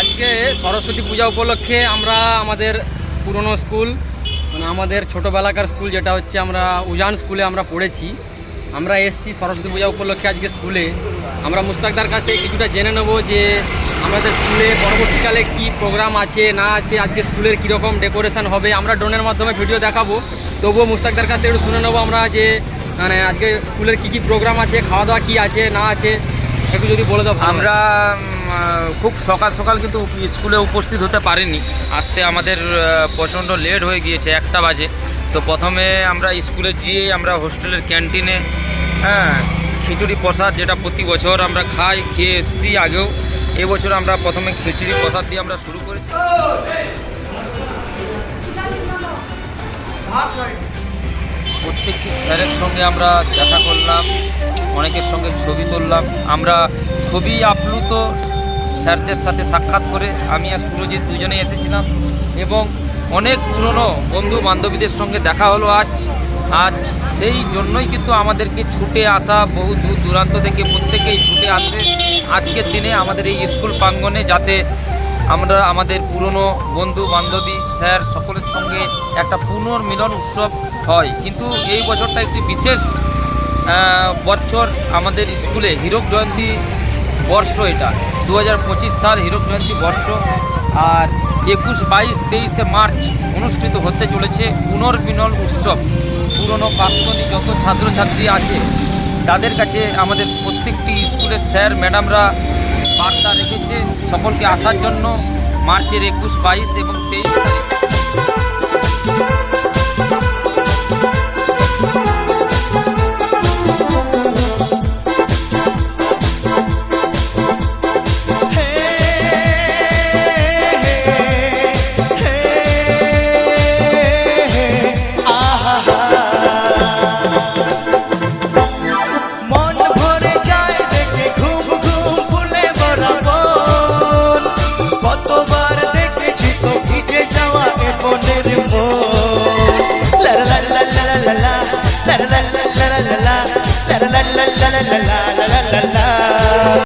আজকে সরস্বতী পূজা উপলক্ষে আমরা আমাদের পুরনো স্কুল মানে আমাদের ছোটোবেলাকার স্কুল যেটা হচ্ছে আমরা উজান স্কুলে আমরা পড়েছি। আমরা এসছি সরস্বতী পূজা উপলক্ষে আজকে স্কুলে। আমরা মুস্তাকদার কাছ থেকে কিছুটা জেনে নেব যে আমাদের স্কুলে পরবর্তীকালে কি প্রোগ্রাম আছে না আছে, আজকে স্কুলের কীরকম ডেকোরেশন হবে। আমরা ড্রোনের মাধ্যমে ভিডিও দেখাবো, তবুও মুস্তাকদার কাছ থেকে একটু শুনে নেবো আমরা যে মানে আজকে স্কুলের কী কী প্রোগ্রাম আছে, খাওয়া দাওয়া কী আছে না আছে, একটু যদি বলে দাও। আমরা খুব সকাল সকাল কিন্তু স্কুলে উপস্থিত হতে পারিনি, আসতে আমাদের প্রচণ্ড লেট হয়ে গিয়েছে, 1টা বাজে। তো প্রথমে আমরা স্কুলে গিয়ে আমরা হোস্টেলের ক্যান্টিনে খিচুড়ি প্রসাদ, যেটা প্রতি বছর আমরা খেয়ে এসেছি আগেও, এবছর আমরা প্রথমে খিচুড়ি প্রসাদ দিয়ে আমরা শুরু করেছি। প্রত্যেকটি স্যারের সঙ্গে আমরা দেখা করলাম, অনেকের সঙ্গে ছবি তুললাম। আমরা খুবই আপ্লুত স্যারদের সাথে সাক্ষাৎ করে। আমি আর সুরজিৎ দুজনেই এসেছিলাম এবং অনেক পুরনো বন্ধু বান্ধবীদের সঙ্গে দেখা হলো আজ সেই জন্যই কিন্তু আমাদেরকে ছুটে আসা, বহু দূর দূরান্ত থেকে প্রত্যেকেই ছুটে আসে আজকের দিনে আমাদের এই স্কুল প্রাঙ্গণে, যাতে আমরা আমাদের পুরনো বন্ধু বান্ধবী স্যার সকলের সঙ্গে একটা পুনর্মিলন উৎসব হয়। কিন্তু এই বছরটা একটি বিশেষ বছর আমাদের স্কুলে, হীরক জয়ন্তী বর্ষ, এটা 2025 সাল হীরক জয়ন্তী বর্ষ। আর 21, 22, 23 মার্চ অনুষ্ঠিত হতে চলেছে পুনর্মিলন উৎসব। পুরনো প্রাক্তনী যত ছাত্রছাত্রী আছে তাদের কাছে আমাদের প্রত্যেকটি স্কুলের স্যার ম্যাডামরা বার্তা রেখেছে সকলকে আসার জন্য মার্চের 21, 22 এবং 23 তারিখ। la la la la la